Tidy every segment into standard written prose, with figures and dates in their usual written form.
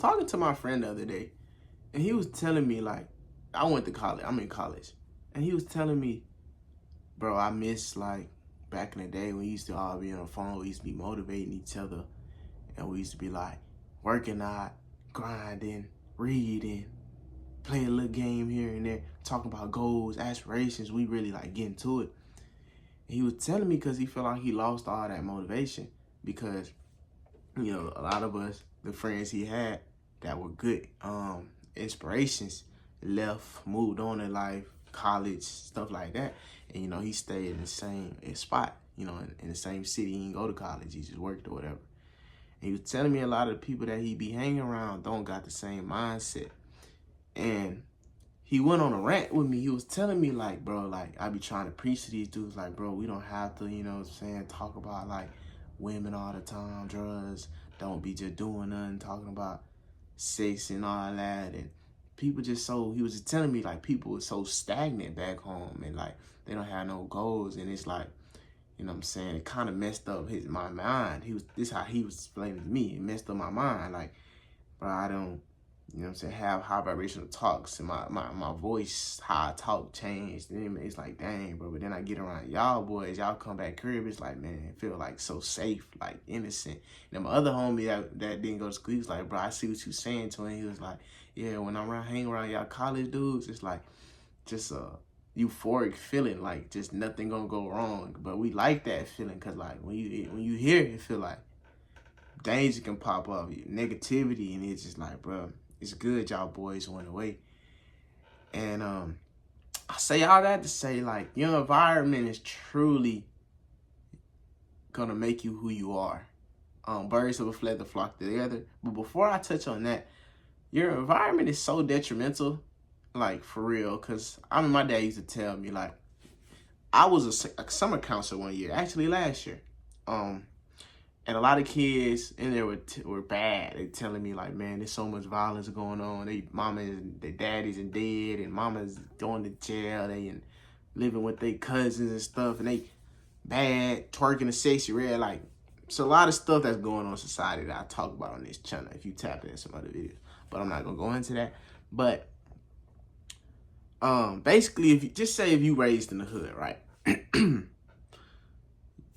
talking to my friend the other day, and he was telling me, like, I went to college. I'm in college. And he was telling me, bro, I miss, like, back in the day when we used to all be on the phone. We used to be motivating each other. And we used to be, like, working out, grinding, reading, playing a little game here and there, talking about goals, aspirations. We really, like, get into it. And he was telling me because he felt like he lost all that motivation because, you know, a lot of us, the friends he had that were good inspirations, left, moved on in life, college, stuff like that. And, you know, he stayed in the same spot, you know, in the same city. He didn't go to college. He just worked or whatever. And he was telling me a lot of the people that he be hanging around don't got the same mindset. And he went on a rant with me. He was telling me, like, bro, like, I be trying to preach to these dudes, like, bro, we don't have to, you know what I'm saying, talk about, like, women all the time, drugs. Don't be just doing nothing, talking about sex and all that. And people just he was just telling me, like, people are so stagnant back home and, like, they don't have no goals. And it's like, you know what I'm saying, it kind of messed up my mind. This how he was explaining to me. It messed up my mind. Like, bro, I don't, you know what I'm saying, have high vibrational talks, and my voice, how I talk changed. And it's like, dang, bro. But then I get around y'all boys, y'all come back crib, it's like, man, it feel like so safe, like innocent. And then my other homie that didn't go to school, he was like, bro, I see what you saying to him. He was like, yeah, when I'm hanging around y'all college dudes, it's like just a euphoric feeling, like just nothing gonna go wrong. But we like that feeling because, like, when you hear it, feel like danger can pop up, negativity, and it's just like, bro, it's good y'all boys went away. And I say all that to say, like, your environment is truly gonna make you who you are. Birds of a feather flock together. But before I touch on that, your environment is so detrimental, like, for real. Because my dad used to tell me, like, I was a summer counselor one year, actually last year. And a lot of kids in there were bad. They telling me, like, man, there's so much violence going on. Their daddies and dead, and mama's going to jail. They and living with their cousins and stuff, and they bad, twerking a sexy red. Like, it's a lot of stuff that's going on in society that I talk about on this channel if you tap in some other videos. But I'm not gonna go into that. But basically, if you raised in the hood, right?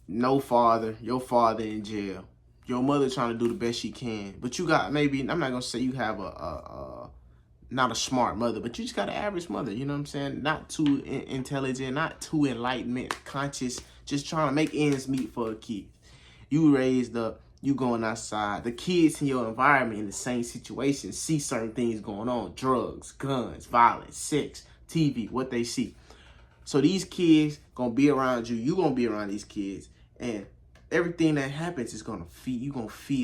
No father, your father in jail, your mother trying to do the best she can, but you got, maybe, I'm not gonna say you have not a smart mother, but you just got an average mother, you know what I'm saying? Not too intelligent, not too enlightenment, conscious, just trying to make ends meet for a kid. You raised up, you going outside, the kids in your environment in the same situation see certain things going on, drugs, guns, violence, sex, TV, what they see. So these kids gonna be around you, you gonna be around these kids, and everything that happens is gonna feed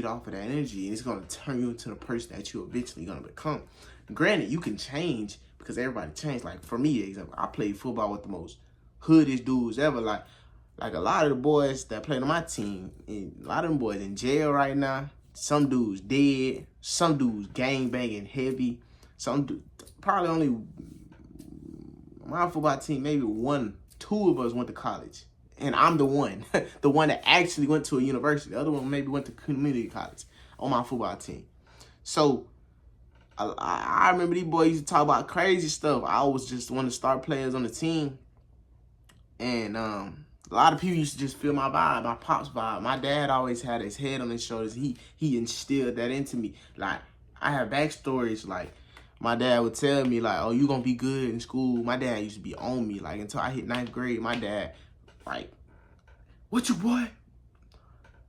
off of that energy, and it's gonna turn you into the person that you eventually gonna become. Granted, you can change because everybody changed. Like, for me, example, I played football with the most hoodish dudes ever. Like a lot of the boys that played on my team, and a lot of them boys in jail right now. Some dudes dead, some dudes gang banging heavy, some dudes probably only. My football team, maybe two of us went to college. And I'm the one that actually went to a university. The other one maybe went to community college on my football team. So I remember these boys used to talk about crazy stuff. I was just one of the star players on the team. And a lot of people used to just feel my vibe, my pop's vibe. My dad always had his head on his shoulders. He instilled that into me. Like, I have backstories, like, my dad would tell me, like, oh, you gonna be good in school. My dad used to be on me, like, until I hit 9th grade. My dad, like, what you, boy?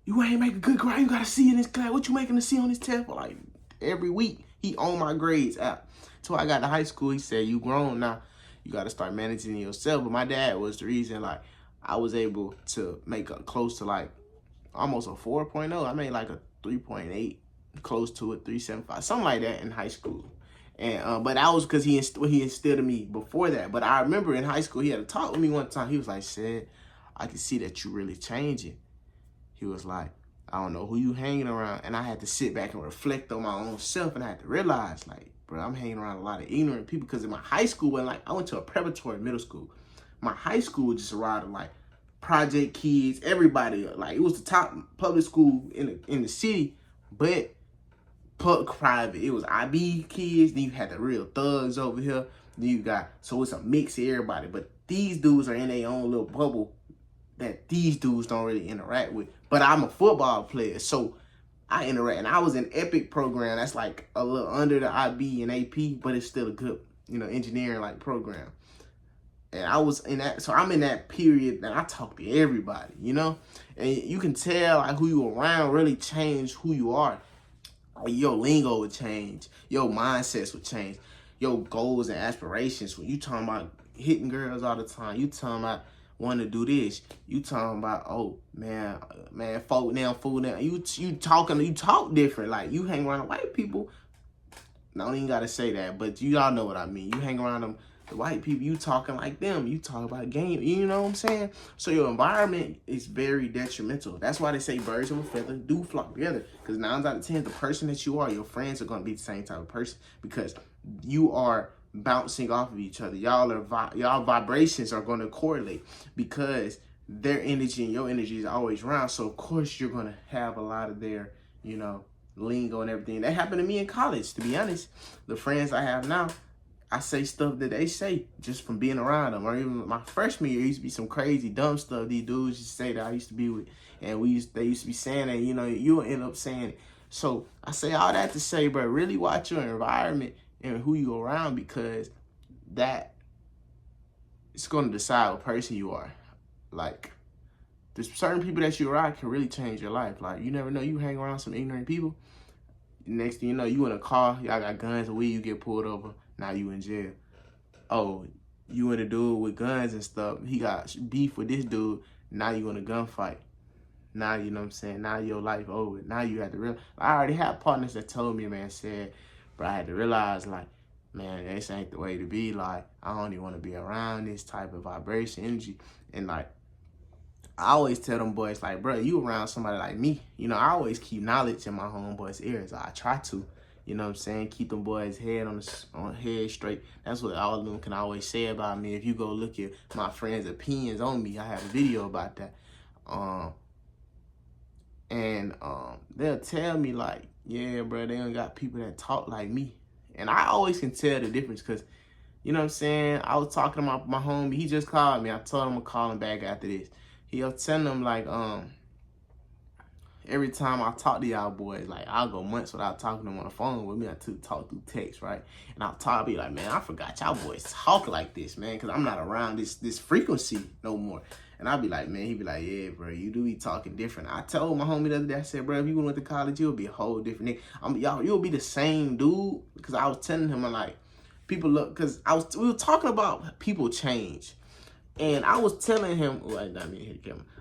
You ain't make a good grade. You got to C in this class. What you making a C on this test? For, like, every week, he on my grades out. Till I got to high school, he said, you grown now. You got to start managing yourself. But my dad was the reason, like, I was able to make close to, like, almost a 4.0. I made, like, a 3.8, close to a 3.75, something like that in high school. And but that was because he instilled in me before that. But I remember in high school, he had a talk with me one time. He was like, "Said, I can see that you really changing." He was like, "I don't know who you hanging around." And I had to sit back and reflect on my own self. And I had to realize, like, bro, I'm hanging around a lot of ignorant people. Because in my high school, I went to a preparatory middle school. My high school just arrived like project kids, everybody. Like, it was the top public school in the city. But private. It was IB kids. Then you had the real thugs over here. Then you got, so it's a mix of everybody. But these dudes are in their own little bubble that these dudes don't really interact with. But I'm a football player, so I interact. And I was in Epic program. That's like a little under the IB and AP, but it's still a good, engineering like program. And I was in that, so I'm in that period that I talk to everybody, and you can tell like who you around really change who you are. Like, your lingo would change, your mindsets would change, your goals and aspirations. When you talking about hitting girls all the time, you talking about wanting to do this, you talking about, oh man, fool now. You talk different. Like, you hang around white people. I don't even gotta say that, but you all know what I mean. You hang around them. The white people, you talking like them. You talk about game, you know what I'm saying? So your environment is very detrimental. That's why they say birds of a feather do flock together. Because 9 out of 10, the person that you are, your friends are going to be the same type of person. Because you are bouncing off of each other. Y'all vibrations are going to correlate. Because their energy and your energy is always around. So of course you're going to have a lot of their, lingo and everything. That happened to me in college, to be honest. The friends I have now, I say stuff that they say just from being around them. Or even my freshman year, used to be some crazy dumb stuff these dudes used to say that I used to be with. And they used to be saying that, you'll end up saying it. So I say all that to say, bro, really watch your environment and who you around, because that it's going to decide what person you are. Like, there's certain people that you around can really change your life. Like, you never know, you hang around some ignorant people. Next thing you know, you in a car, y'all got guns and weed, you get pulled over. Now you in jail. Oh, you in a dude with guns and stuff. He got beef with this dude. Now you in a gunfight. Now, you know what I'm saying? Now your life over. Now you have to realize. I already had partners that told me, man, said, but I had to realize, like, man, this ain't the way to be. Like, I don't even want to be around this type of vibration, energy. And, like, I always tell them boys, like, bro, you around somebody like me. I always keep knowledge in my homeboys' ears. I try to. You know what I'm saying? Keep them boys' head on head straight. That's what all of them can always say about me. If you go look at my friends' opinions on me, I have a video about that. They'll tell me like, yeah, bro, they don't got people that talk like me. And I always can tell the difference because, you know what I'm saying? I was talking to my homie. He just called me. I told him to call him back after this. He was telling him like, every time I talk to y'all boys, like, I'll go months without talking to them on the phone with me. I talk through text, right? And I'll be like, man, I forgot y'all boys talk like this, man, because I'm not around this frequency no more. And I'll be like, man, he be like, yeah, bro, you do be talking different. I told my homie the other day, I said, bro, if you went to college, you'll be a whole different nigga. You'll be the same dude. Because I was telling him, I'm like, people look, because we were talking about people change. And I was telling him,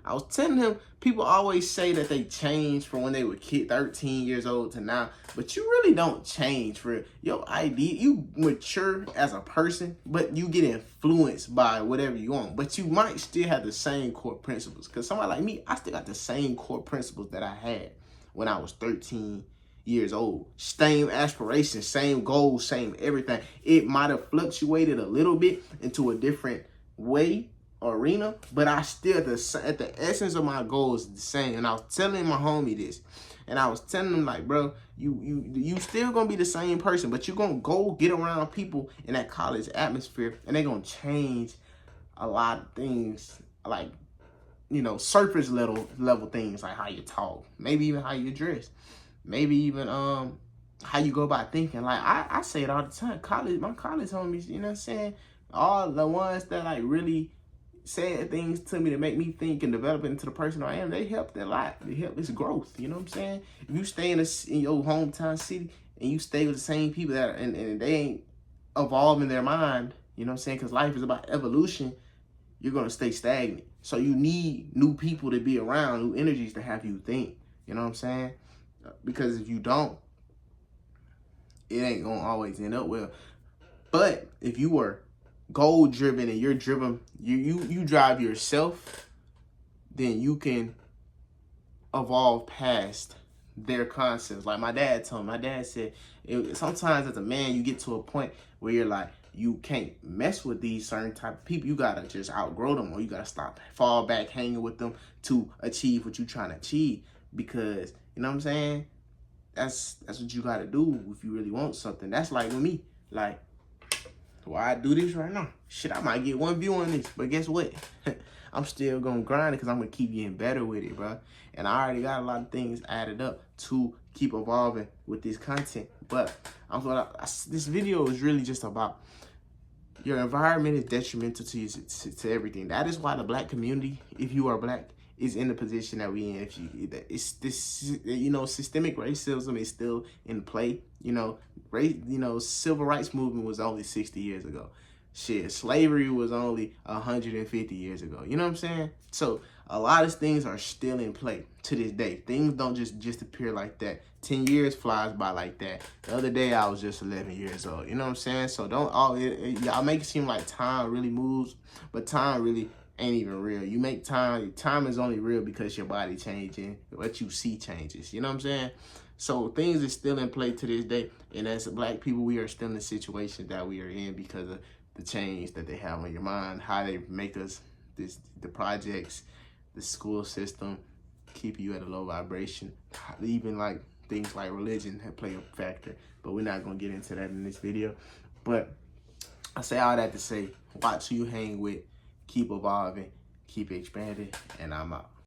I was telling him, people always say that they changed from when they were 13 years old to now, but you really don't change for your idea. You mature as a person, but you get influenced by whatever you want. But you might still have the same core principles. Because somebody like me, I still got the same core principles that I had when I was 13 years old. Same aspirations, same goals, same everything. It might have fluctuated a little bit into a different way, arena, but I still at the essence of my goal is the same. And I was telling my homie this, and I was telling him like, bro, you still gonna be the same person, but you're gonna go get around people in that college atmosphere, and they're gonna change a lot of things, like, surface level things, like how you talk, maybe even how you dress, maybe even how you go about thinking. Like I say it all the time. My college homies, you know what I'm saying? All the ones that like really said things to me to make me think and develop into the person I am, they helped a lot. They helped this growth. You know what I'm saying? If you stay in your hometown city and you stay with the same people that and they ain't evolving their mind, you know what I'm saying? Because life is about evolution. You're gonna stay stagnant. So you need new people to be around, new energies to have you think. You know what I'm saying? Because if you don't, it ain't gonna always end up well. But if you were goal driven and you're driven, you drive yourself, then you can evolve past their concepts. Like my dad told me, my dad said, sometimes as a man, you get to a point where you're like, you can't mess with these certain type of people. You gotta just outgrow them, or you gotta fall back hanging with them to achieve what you're trying to achieve. Because, you know what I'm saying? that's what you gotta do if you really want something. That's like with me. Like, why I do this right now? Shit, I might get 1 view on this, but guess what? I'm still gonna grind it because I'm gonna keep getting better with it, bro. And I already got a lot of things added up to keep evolving with this content. But this video is really just about your environment is detrimental to everything. That is why the black community, if you are black, is in the position that we in. If you, it's this, you know, systemic racism is still in play. You know, civil rights movement was only 60 years ago. Shit, slavery was only 150 years ago. You know what I'm saying? So a lot of things are still in play to this day. Things don't just appear like that. 10 years flies by like that. The other day I was just 11 years old. You know what I'm saying? So y'all make it seem like time really moves, but time really ain't even real. You make time is only real because your body changing, what you see changes. You know what I'm saying? So things are still in play to this day. And as black people, we are still in the situation that we are in because of the change that they have on your mind, how they make us, the projects, the school system, keep you at a low vibration. Even like things like religion play a factor, but we're not gonna get into that in this video. But I say all that to say, watch who you hang with, keep evolving, keep expanding, and I'm out.